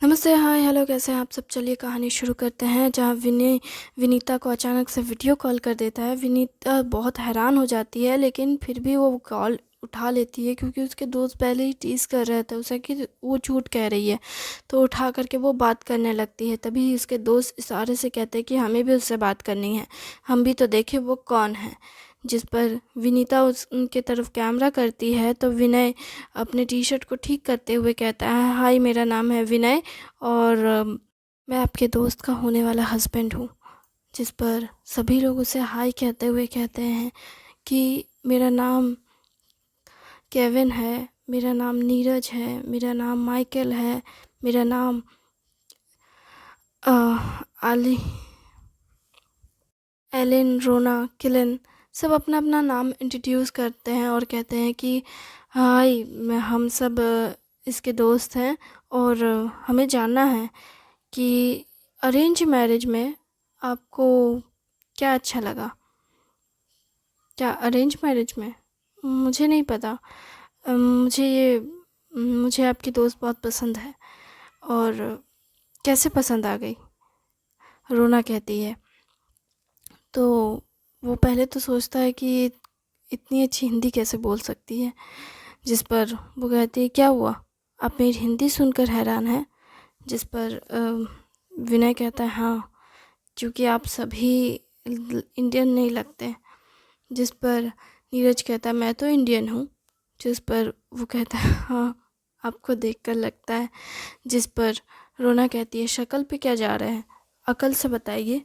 नमस्ते, हाय, हेलो, कैसे हैं आप सब? चलिए कहानी शुरू करते हैं। जहाँ विनीता को अचानक से वीडियो कॉल कर देता है। विनीता बहुत हैरान हो जाती है, लेकिन फिर भी वो कॉल उठा लेती है क्योंकि उसके दोस्त पहले ही टीज़ कर रहे थे उसे कि वो झूठ कह रही है। तो उठा करके वो बात करने लगती है। तभी उसके दोस्त इशारे से कहते हैं कि हमें भी उससे बात करनी है, हम भी तो देखें वो कौन है। जिस पर विनीता उनके तरफ कैमरा करती है तो विनय अपने टी शर्ट को ठीक करते हुए कहता है, हाय, मेरा नाम है विनय और मैं आपके दोस्त का होने वाला हस्बैंड हूँ। जिस पर सभी लोग उसे हाय कहते हुए कहते हैं कि मेरा नाम केविन है, मेरा नाम नीरज है, मेरा नाम माइकल है, मेरा नाम अ, आली, एलिन, रोना, किलन, सब अपना अपना नाम इंट्रोड्यूस करते हैं और कहते हैं कि हाय, हम सब इसके दोस्त हैं और हमें जानना है कि अरेंज मैरिज में आपको क्या अच्छा लगा। क्या अरेंज मैरिज में? मुझे नहीं पता। मुझे आपकी दोस्त बहुत पसंद है। और कैसे पसंद आ गई? रोना कहती है। तो वो पहले तो सोचता है कि इतनी अच्छी हिंदी कैसे बोल सकती है। जिस पर वो कहती है, क्या हुआ, आप मेरी हिंदी सुनकर हैरान हैं? जिस पर विनय कहता है, हाँ, क्योंकि आप सभी इंडियन नहीं लगते। जिस पर नीरज कहता है, मैं तो इंडियन हूँ। जिस पर वो कहता है, हाँ, आपको देखकर लगता है। जिस पर रोना कहती है, शक्ल पे क्या जा रहे हैं, अकल से बताइए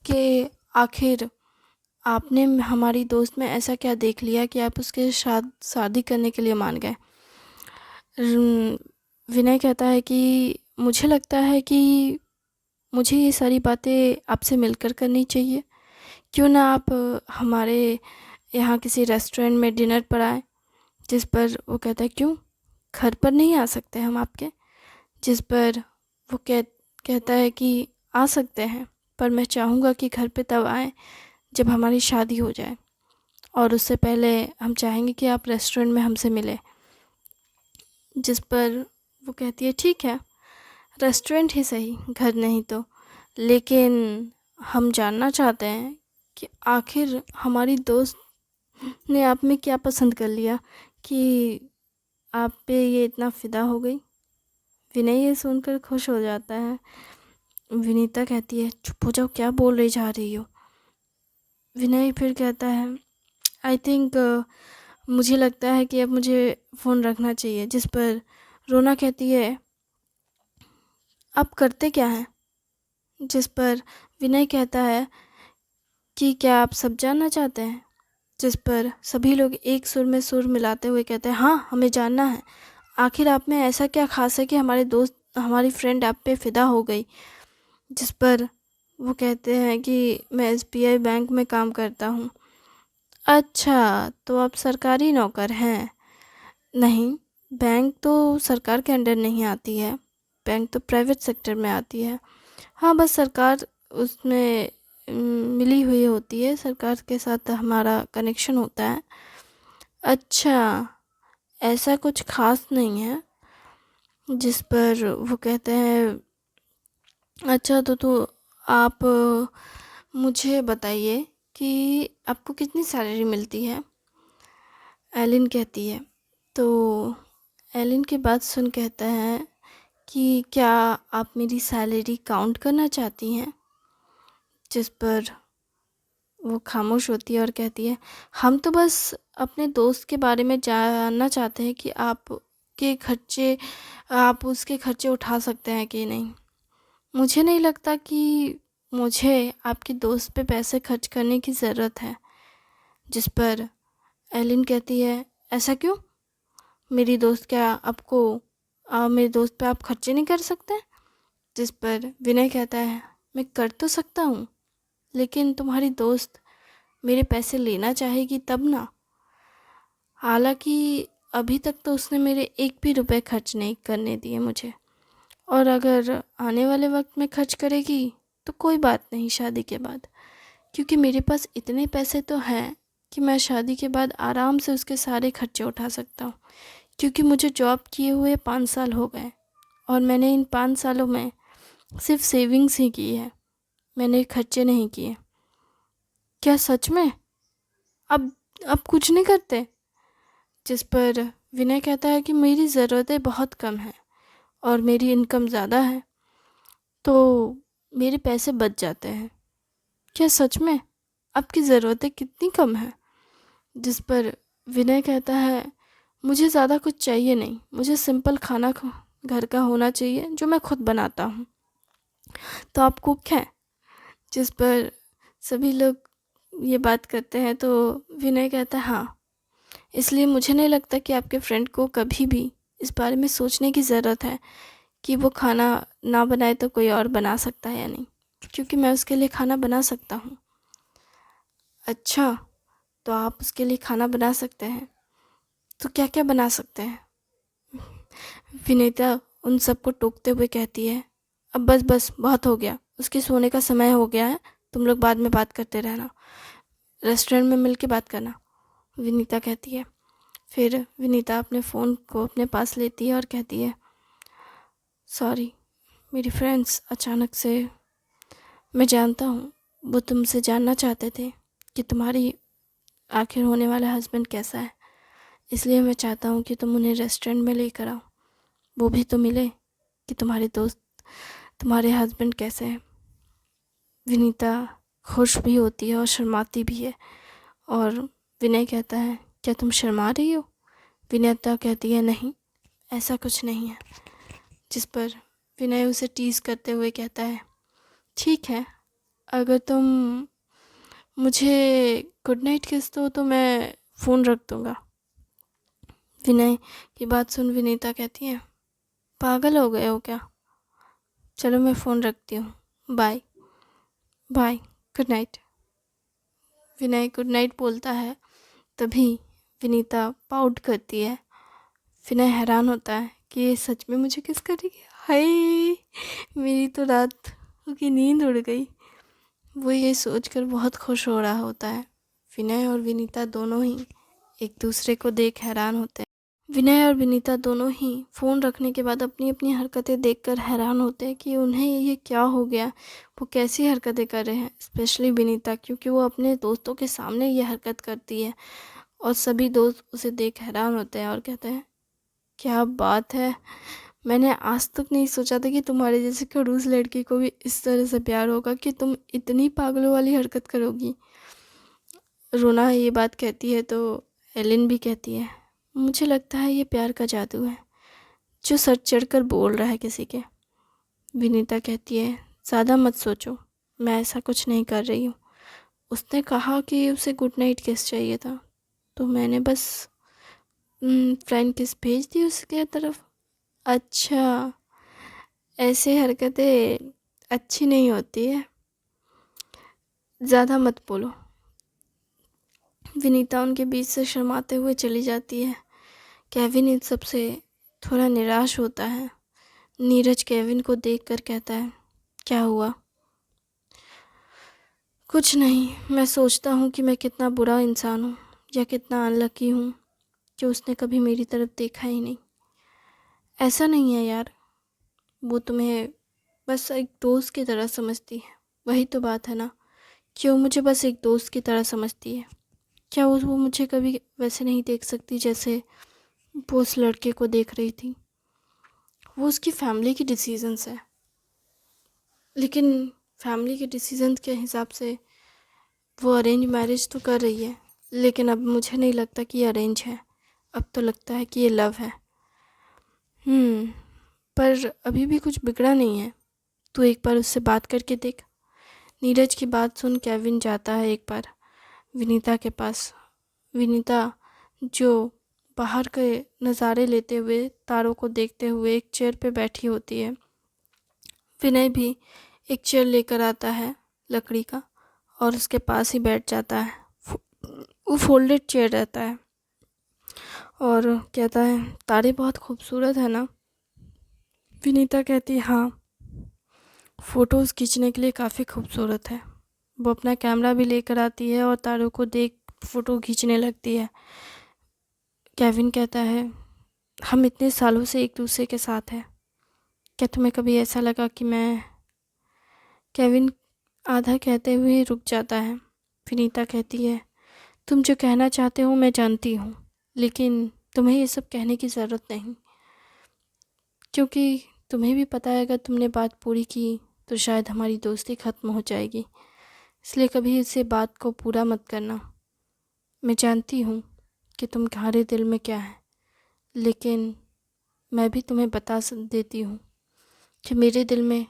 कि आखिर आपने हमारी दोस्त में ऐसा क्या देख लिया कि आप उसके साथ शादी करने के लिए मान गए। विनय कहता है कि मुझे लगता है कि मुझे ये सारी बातें आपसे मिलकर करनी चाहिए। क्यों ना आप हमारे यहाँ किसी रेस्टोरेंट में डिनर पर आए। जिस पर वो कहता है, क्यों, घर पर नहीं आ सकते हम आपके? जिस पर वो कहता है कि आ सकते हैं, पर मैं चाहूँगा कि घर पे तब आए जब हमारी शादी हो जाए, और उससे पहले हम चाहेंगे कि आप रेस्टोरेंट में हमसे मिले। जिस पर वो कहती है, ठीक है, रेस्टोरेंट ही सही, घर नहीं तो, लेकिन हम जानना चाहते हैं कि आखिर हमारी दोस्त ने आप में क्या पसंद कर लिया कि आप पे ये इतना फ़िदा हो गई। विनय ये सुनकर खुश हो जाता है। विनीता कहती है, चुप हो जाओ, क्या बोल रही जा रही हो। विनय फिर कहता है, आई थिंक मुझे लगता है कि अब मुझे फ़ोन रखना चाहिए। जिस पर रोना कहती है, आप करते क्या हैं? जिस पर विनय कहता है कि क्या आप सब जानना चाहते हैं? जिस पर सभी लोग एक सुर में सुर मिलाते हुए कहते हैं, हाँ, हमें जानना है। आखिर आप में ऐसा क्या खास है कि हमारी फ्रेंड आप पे फ़िदा हो गई। जिस पर वो कहते हैं कि मैं एसबीआई बैंक में काम करता हूँ। अच्छा, तो आप सरकारी नौकर हैं? नहीं, बैंक तो सरकार के अंडर नहीं आती है, बैंक तो प्राइवेट सेक्टर में आती है। हाँ, बस सरकार उसमें मिली हुई होती है, सरकार के साथ हमारा कनेक्शन होता है। अच्छा, ऐसा कुछ खास नहीं है। जिस पर वो कहते हैं, अच्छा, तो आप मुझे बताइए कि आपको कितनी सैलरी मिलती है? एलिन कहती है। तो एलिन की बात सुन कहता है कि क्या आप मेरी सैलरी काउंट करना चाहती हैं? जिस पर वो खामोश होती है और कहती है, हम तो बस अपने दोस्त के बारे में जानना चाहते हैं कि आप उसके खर्चे उठा सकते हैं कि नहीं। मुझे नहीं लगता कि मुझे आपके दोस्त पे पैसे खर्च करने की ज़रूरत है। जिस पर एलिन कहती है, ऐसा क्यों? मेरी दोस्त क्या आपको मेरे दोस्त पे आप खर्चे नहीं कर सकते? जिस पर विनय कहता है, मैं कर तो सकता हूँ, लेकिन तुम्हारी दोस्त मेरे पैसे लेना चाहेगी तब ना। हालांकि अभी तक तो उसने मेरे एक भी रुपए खर्च नहीं करने दिए मुझे, और अगर आने वाले वक्त में खर्च करेगी तो कोई बात नहीं शादी के बाद, क्योंकि मेरे पास इतने पैसे तो हैं कि मैं शादी के बाद आराम से उसके सारे खर्चे उठा सकता हूँ। क्योंकि मुझे जॉब किए हुए 5 साल हो गए और मैंने इन 5 सालों में सिर्फ सेविंग्स ही की है, मैंने खर्चे नहीं किए। क्या सच में अब कुछ नहीं करते? जिस पर विनय कहता है कि मेरी ज़रूरतें बहुत कम हैं और मेरी इनकम ज़्यादा है, तो मेरे पैसे बच जाते हैं। क्या सच में आपकी ज़रूरतें कितनी कम हैं? जिस पर विनय कहता है, मुझे ज़्यादा कुछ चाहिए नहीं, मुझे सिंपल खाना घर का होना चाहिए जो मैं खुद बनाता हूँ। तो आप कुक हैं? जिस पर सभी लोग ये बात करते हैं तो विनय कहता है, हाँ, इसलिए मुझे नहीं लगता कि आपके फ्रेंड को कभी भी इस बारे में सोचने की ज़रूरत है कि वो खाना ना बनाए तो कोई और बना सकता है या नहीं, क्योंकि मैं उसके लिए खाना बना सकता हूँ। अच्छा, तो आप उसके लिए खाना बना सकते हैं, तो क्या क्या बना सकते हैं? विनीता उन सबको टोकते हुए कहती है, अब बस बस बहुत हो गया, उसके सोने का समय हो गया है, तुम लोग बाद में बात करते रहना, रेस्टोरेंट में मिल के बात करना, विनीता कहती है। फिर विनीता अपने फ़ोन को अपने पास लेती है और कहती है, सॉरी मेरी फ्रेंड्स, अचानक से मैं जानता हूँ वो तुमसे जानना चाहते थे कि तुम्हारी आखिर होने वाला हस्बैंड कैसा है, इसलिए मैं चाहता हूँ कि तुम उन्हें रेस्टोरेंट में लेकर आओ, वो भी तो मिले कि तुम्हारे दोस्त तुम्हारे हस्बैंड कैसे हैं। विनीता खुश भी होती है और शर्माती भी है, और विनय कहता है, क्या तुम शर्मा रही हो? विनीता कहती है, नहीं, ऐसा कुछ नहीं है। जिस पर विनय उसे टीज़ करते हुए कहता है, ठीक है, अगर तुम मुझे गुड नाइट किस दो तो मैं फ़ोन रख दूँगा। विनय की बात सुन विनीता कहती है, पागल हो गए हो क्या? चलो मैं फ़ोन रखती हूँ, बाय बाय, गुड नाइट। विनय गुड नाइट बोलता है, तभी विनीता पाउट करती है। विनय हैरान होता है कि ये सच में मुझे किस करेगी। हाय, मेरी तो रात की नींद उड़ गई। वो ये सोचकर बहुत खुश हो रहा होता है। विनय और विनीता दोनों ही एक दूसरे को देख हैरान होते हैं। विनय और विनीता दोनों ही फ़ोन रखने के बाद अपनी अपनी हरकतें देखकर हैरान होते हैं कि उन्हें ये क्या हो गया, वो कैसी हरकतें कर रहे हैं। स्पेशली विनीता, क्योंकि वो अपने दोस्तों के सामने ये हरकत करती है और सभी दोस्त उसे देख हैरान होते हैं और कहते हैं, क्या बात है, मैंने आज तक नहीं सोचा था कि तुम्हारे जैसे खड़ूस लड़की को भी इस तरह से प्यार होगा कि तुम इतनी पागलों वाली हरकत करोगी। रोना ये बात कहती है तो एलिन भी कहती है, मुझे लगता है ये प्यार का जादू है जो सर चढ़कर बोल रहा है किसी के। विनीता कहती है, ज़्यादा मत सोचो, मैं ऐसा कुछ नहीं कर रही हूँ। उसने कहा कि उसे गुड नाइट किस चाहिए था, तो मैंने बस फ्रेंड किस भेज दी उसके तरफ। अच्छा, ऐसे हरकतें अच्छी नहीं होती है, ज़्यादा मत बोलो। विनीता उनके बीच से शर्माते हुए चली जाती है। केविन इन सब से थोड़ा निराश होता है। नीरज केविन को देखकर कहता है, क्या हुआ? कुछ नहीं, मैं सोचता हूँ कि मैं कितना बुरा इंसान हूँ या कितना अनलकी हूँ कि उसने कभी मेरी तरफ देखा ही नहीं। ऐसा नहीं है यार, वो तुम्हें बस एक दोस्त की तरह समझती है, वही तो बात है ना। क्यों मुझे बस एक दोस्त की तरह समझती है? क्या वो मुझे कभी वैसे नहीं देख सकती जैसे वो उस लड़के को देख रही थी? वो उसकी फैमिली की डिसीजंस है, लेकिन फैमिली के डिसीजन के हिसाब से वो अरेंज मैरिज तो कर रही है, लेकिन अब मुझे नहीं लगता कि ये अरेंज है, अब तो लगता है कि ये लव है। पर अभी भी कुछ बिगड़ा नहीं है, तू एक बार उससे बात करके देख। नीरज की बात सुन केविन जाता है एक बार विनीता के पास। विनीता जो बाहर के नज़ारे लेते हुए, तारों को देखते हुए एक चेयर पे बैठी होती है। विनय भी एक चेयर लेकर आता है लकड़ी का और उसके पास ही बैठ जाता है। वो फोल्डेड चेयर रहता है और कहता है, तारे बहुत खूबसूरत है ना? विनीता कहती है, हाँ, फ़ोटोज़ खींचने के लिए काफ़ी खूबसूरत है। वो अपना कैमरा भी लेकर आती है और तारों को देख फ़ोटो खींचने लगती है। केविन कहता है, हम इतने सालों से एक दूसरे के साथ हैं, क्या तुम्हें कभी ऐसा लगा कि मैं केविन आधा कहते हुए रुक जाता है। विनीता कहती है, तुम जो कहना चाहते हो मैं जानती हूँ, लेकिन तुम्हें ये सब कहने की ज़रूरत नहीं, क्योंकि तुम्हें भी पता है अगर तुमने बात पूरी की तो शायद हमारी दोस्ती ख़त्म हो जाएगी। इसलिए कभी इसे बात को पूरा मत करना। मैं जानती हूँ कि तुम्हारे दिल में क्या है, लेकिन मैं भी तुम्हें बता देती हूँ कि मेरे दिल में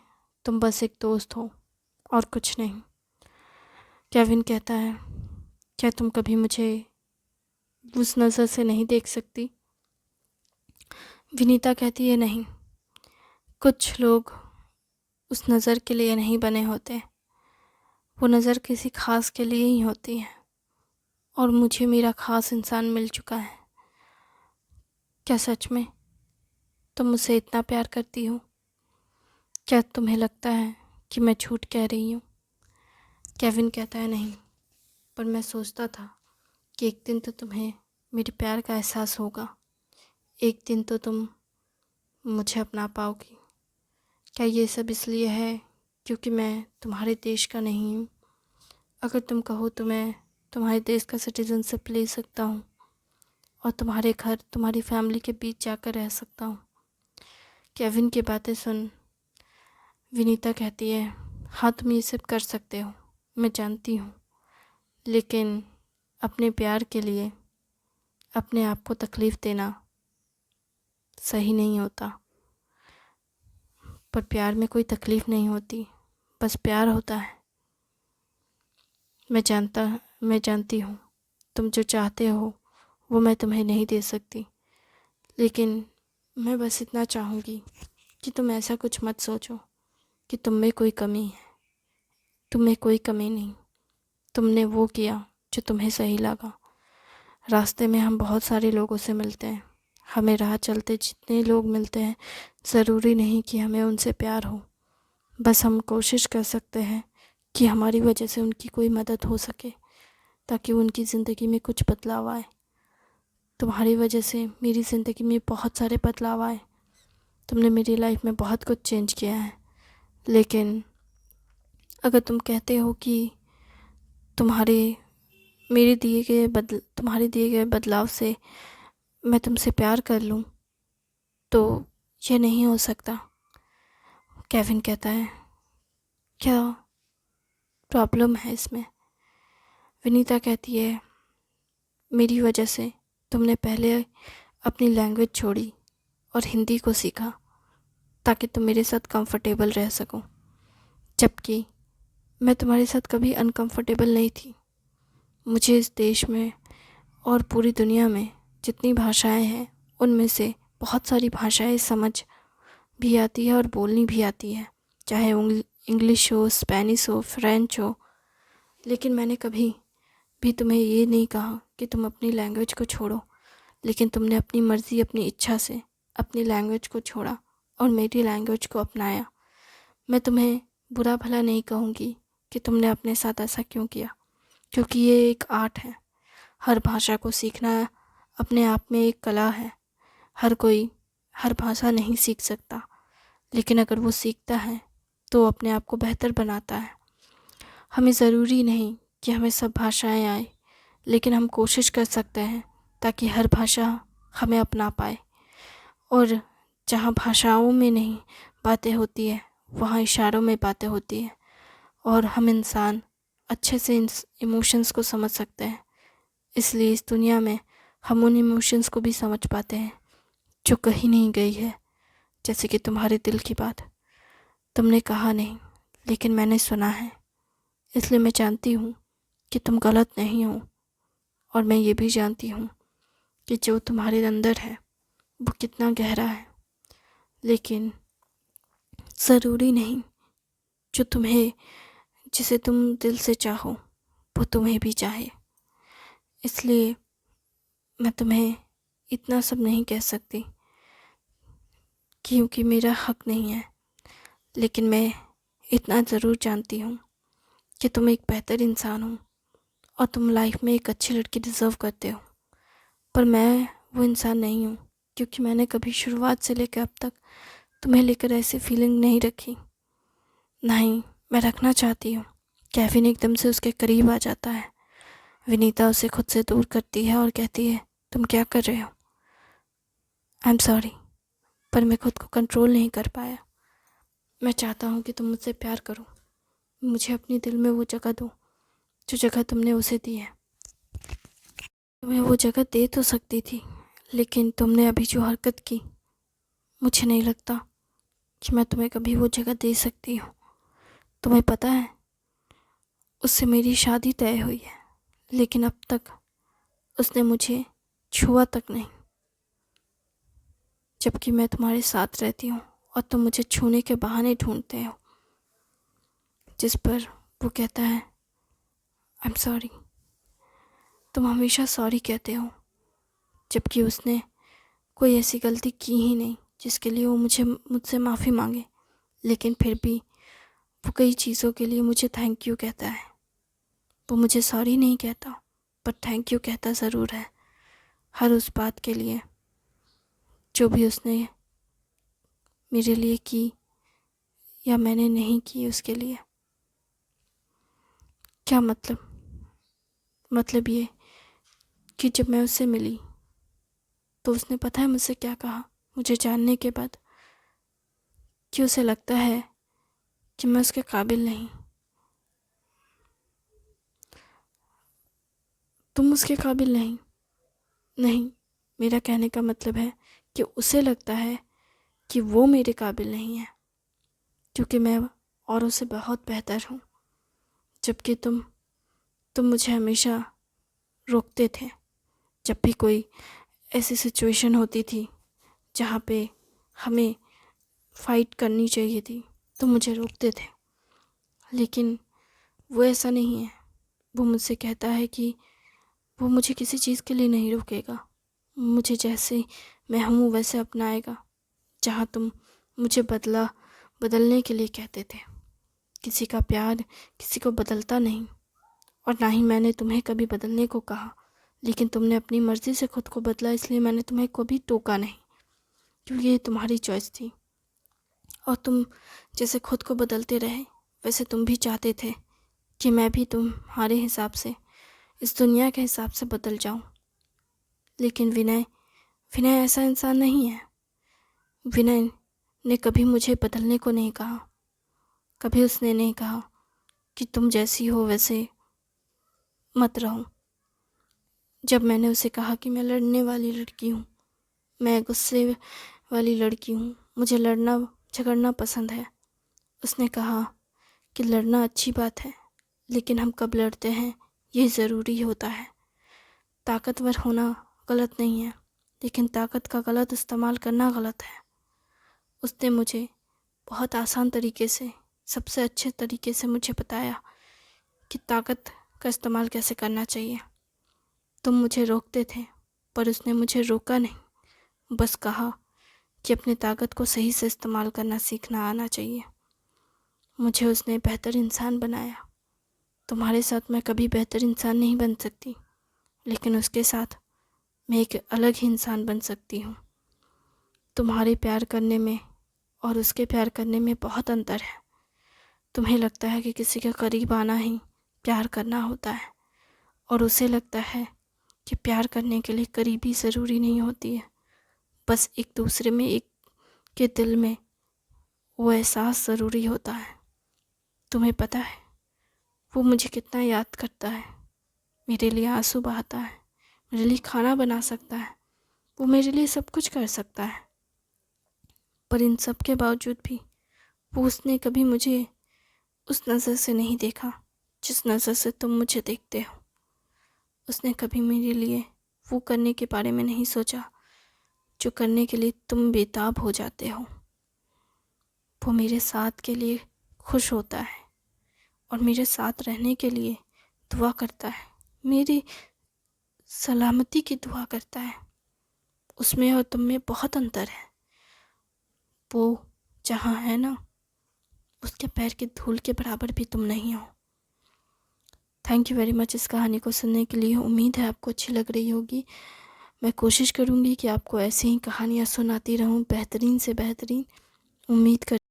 तुम बस एक दोस्त हो और कुछ नहीं। केविन कहता है, क्या तुम कभी मुझे उस नज़र से नहीं देख सकती? विनीता कहती है, नहीं, कुछ लोग उस नज़र के लिए नहीं बने होते, वो नज़र किसी ख़ास के लिए ही होती है, और मुझे मेरा ख़ास इंसान मिल चुका है। क्या सच में तुम मुझसे इतना प्यार करती हो? क्या तुम्हें लगता है कि मैं झूठ कह रही हूँ? केविन कहता है, नहीं, पर मैं सोचता था कि एक दिन तो तुम्हें मेरे प्यार का एहसास होगा, एक दिन तो तुम मुझे अपना पाओगी। क्या ये सब इसलिए है क्योंकि मैं तुम्हारे देश का नहीं हूँ? अगर तुम कहो तो मैं तुम्हारे देश का सिटीजनशिप ले सकता हूँ और तुम्हारे घर, तुम्हारी फैमिली के बीच जाकर रह सकता हूँ। केविन की बातें सुन विनीता कहती है, हाँ, तुम ये सब कर सकते हो, मैं जानती हूँ, लेकिन अपने प्यार के लिए अपने आप को तकलीफ़ देना सही नहीं होता। पर प्यार में कोई तकलीफ़ नहीं होती, बस प्यार होता है। मैं जानती हूँ तुम जो चाहते हो वो मैं तुम्हें नहीं दे सकती, लेकिन मैं बस इतना चाहूँगी कि तुम ऐसा कुछ मत सोचो कि तुम में कोई कमी है। तुम में कोई कमी नहीं, तुमने वो किया जो तुम्हें सही लगा। रास्ते में हम बहुत सारे लोगों से मिलते हैं, हमें राह चलते जितने लोग मिलते हैं ज़रूरी नहीं कि हमें उनसे प्यार हो, बस हम कोशिश कर सकते हैं कि हमारी वजह से उनकी कोई मदद हो सके, ताकि उनकी ज़िंदगी में कुछ बदलाव आए। तुम्हारी वजह से मेरी ज़िंदगी में बहुत सारे बदलाव आए, तुमने मेरी लाइफ में बहुत कुछ चेंज किया है, लेकिन अगर तुम कहते हो कि तुम्हारे तुम्हारे दिए गए बदलाव से मैं तुमसे प्यार कर लूँ, तो ये नहीं हो सकता। केविन कहता है, क्या प्रॉब्लम है इसमें? विनीता कहती है, मेरी वजह से तुमने पहले अपनी लैंग्वेज छोड़ी और हिंदी को सीखा ताकि तुम मेरे साथ कंफर्टेबल रह सको, जबकि मैं तुम्हारे साथ कभी अनकंफर्टेबल नहीं थी। मुझे इस देश में और पूरी दुनिया में जितनी भाषाएं हैं उनमें से बहुत सारी भाषाएं समझ भी आती है और बोलनी भी आती है, चाहे इंग्लिश हो, स्पेनिश हो, फ्रेंच हो, लेकिन मैंने कभी भी तुम्हें ये नहीं कहा कि तुम अपनी लैंग्वेज को छोड़ो, लेकिन तुमने अपनी मर्ज़ी, अपनी इच्छा से अपनी लैंग्वेज को छोड़ा और मेरी लैंग्वेज को अपनाया। मैं तुम्हें बुरा भला नहीं कहूँगी कि तुमने अपने साथ ऐसा क्यों किया, क्योंकि ये एक आर्ट है। हर भाषा को सीखना अपने आप में एक कला है। हर कोई हर भाषा नहीं सीख सकता, लेकिन अगर वो सीखता है तो अपने आप को बेहतर बनाता है। हमें ज़रूरी नहीं कि हमें सब भाषाएं आए, लेकिन हम कोशिश कर सकते हैं ताकि हर भाषा हमें अपना पाए। और जहाँ भाषाओं में नहीं बातें होती है वहाँ इशारों में बातें होती है, और हम इंसान अच्छे से इन इमोशंस को समझ सकते हैं। इसलिए इस दुनिया में हम उन इमोशंस को भी समझ पाते हैं जो कहीं नहीं गई है, जैसे कि तुम्हारे दिल की बात। तुमने कहा नहीं, लेकिन मैंने सुना है, इसलिए मैं जानती हूँ कि तुम गलत नहीं हो, और मैं ये भी जानती हूँ कि जो तुम्हारे अंदर है वो कितना गहरा है। लेकिन ज़रूरी नहीं जिसे तुम दिल से चाहो वो तुम्हें भी चाहे। इसलिए मैं तुम्हें इतना सब नहीं कह सकती क्योंकि मेरा हक नहीं है, लेकिन मैं इतना ज़रूर जानती हूँ कि तुम एक बेहतर इंसान हो और तुम लाइफ में एक अच्छी लड़की डिज़र्व करते हो। पर मैं वो इंसान नहीं हूँ, क्योंकि मैंने कभी शुरुआत से लेकर अब तक तुम्हें लेकर ऐसी फीलिंग नहीं रखी, नहीं मैं रखना चाहती हूँ। केविन एकदम से उसके करीब आ जाता है। विनीता उसे खुद से दूर करती है और कहती है, तुम क्या कर रहे हो? आई एम सॉरी, पर मैं खुद को कंट्रोल नहीं कर पाया। मैं चाहता हूँ कि तुम मुझसे प्यार करो, मुझे अपने दिल में वो जगह दो जो जगह तुमने उसे दी है। तुम्हें वो जगह दे तो सकती थी, लेकिन तुमने अभी जो हरकत की, मुझे नहीं लगता कि मैं तुम्हें कभी वो जगह दे सकती हूँ। तुम्हें पता है, उससे मेरी शादी तय हुई है, लेकिन अब तक उसने मुझे छुआ तक नहीं, जबकि मैं तुम्हारे साथ रहती हूँ और तुम मुझे छूने के बहाने ढूंढते हो। जिस पर वो कहता है, आई एम सॉरी। तुम हमेशा सॉरी कहते हो, जबकि उसने कोई ऐसी गलती की ही नहीं जिसके लिए वो मुझसे माफ़ी मांगे, लेकिन फिर भी वो कई चीज़ों के लिए मुझे थैंक यू कहता है। वो मुझे सॉरी नहीं कहता, पर थैंक यू कहता ज़रूर है, हर उस बात के लिए जो भी उसने मेरे लिए की या मैंने नहीं की उसके लिए। क्या मतलब ये कि जब मैं उससे मिली तो उसने पता है मुझसे क्या कहा, मुझे जानने के बाद, कि उसे लगता है कि मैं उसके काबिल नहीं। तुम उसके काबिल नहीं। नहीं, मेरा कहने का मतलब है कि उसे लगता है कि वो मेरे काबिल नहीं है, क्योंकि मैं औरों से बहुत बेहतर हूँ। जबकि तुम मुझे हमेशा रोकते थे। जब भी कोई ऐसी सिचुएशन होती थी जहाँ पे हमें फाइट करनी चाहिए थी, तो मुझे रोकते थे। लेकिन वो ऐसा नहीं है। वो मुझसे कहता है कि वो मुझे किसी चीज़ के लिए नहीं रोकेगा, मुझे जैसे मैं हूँ वैसे अपनाएगा। जहाँ तुम मुझे बदलने के लिए कहते थे। किसी का प्यार किसी को बदलता नहीं, और ना ही मैंने तुम्हें कभी बदलने को कहा, लेकिन तुमने अपनी मर्ज़ी से खुद को बदला, इसलिए मैंने तुम्हें कभी टोका नहीं, क्योंकि ये तुम्हारी चॉइस थी। और तुम जैसे खुद को बदलते रहे, वैसे तुम भी चाहते थे कि मैं भी तुम्हारे हिसाब से, इस दुनिया के हिसाब से बदल जाऊं। लेकिन विनय ऐसा इंसान नहीं है। विनय ने कभी मुझे बदलने को नहीं कहा। कभी उसने नहीं कहा कि तुम जैसी हो वैसे मत रहो। जब मैंने उसे कहा कि मैं लड़ने वाली लड़की हूँ, मैं गुस्से वाली लड़की हूँ, मुझे लड़ना झगड़ना पसंद है, उसने कहा कि लड़ना अच्छी बात है, लेकिन हम कब लड़ते हैं ये ज़रूरी होता है। ताकतवर होना गलत नहीं है, लेकिन ताकत का गलत इस्तेमाल करना गलत है। उसने मुझे बहुत आसान तरीके से, सबसे अच्छे तरीके से मुझे बताया कि ताकत का इस्तेमाल कैसे करना चाहिए। तुम मुझे रोकते थे, पर उसने मुझे रोका नहीं, बस कहा कि अपनी ताकत को सही से इस्तेमाल करना सीखना आना चाहिए। मुझे उसने बेहतर इंसान बनाया। तुम्हारे साथ मैं कभी बेहतर इंसान नहीं बन सकती, लेकिन उसके साथ मैं एक अलग ही इंसान बन सकती हूँ। तुम्हारे प्यार करने में और उसके प्यार करने में बहुत अंतर है। तुम्हें लगता है कि किसी के करीब आना ही प्यार करना होता है, और उसे लगता है कि प्यार करने के लिए करीबी ज़रूरी नहीं होती है, बस एक दूसरे में, एक के दिल में वो एहसास ज़रूरी होता है। तुम्हें पता है वो मुझे कितना याद करता है, मेरे लिए आंसू बहाता है, मेरे लिए खाना बना सकता है, वो मेरे लिए सब कुछ कर सकता है, पर इन सब के बावजूद भी उसने कभी मुझे उस नज़र से नहीं देखा जिस नज़र से तुम मुझे देखते हो। उसने कभी मेरे लिए वो करने के बारे में नहीं सोचा जो करने के लिए तुम बेताब हो जाते हो। वो मेरे साथ के लिए खुश होता है और मेरे साथ रहने के लिए दुआ करता है, मेरी सलामती की दुआ करता है। उसमें और तुम में बहुत अंतर है। वो जहाँ है ना, उसके पैर की धूल के बराबर भी तुम नहीं हो। थैंक यू वेरी मच इस कहानी को सुनने के लिए। उम्मीद है आपको अच्छी लग रही होगी। मैं कोशिश करूँगी कि आपको ऐसी ही कहानियाँ सुनाती रहूँ, बेहतरीन से बेहतरीन। उम्मीद कर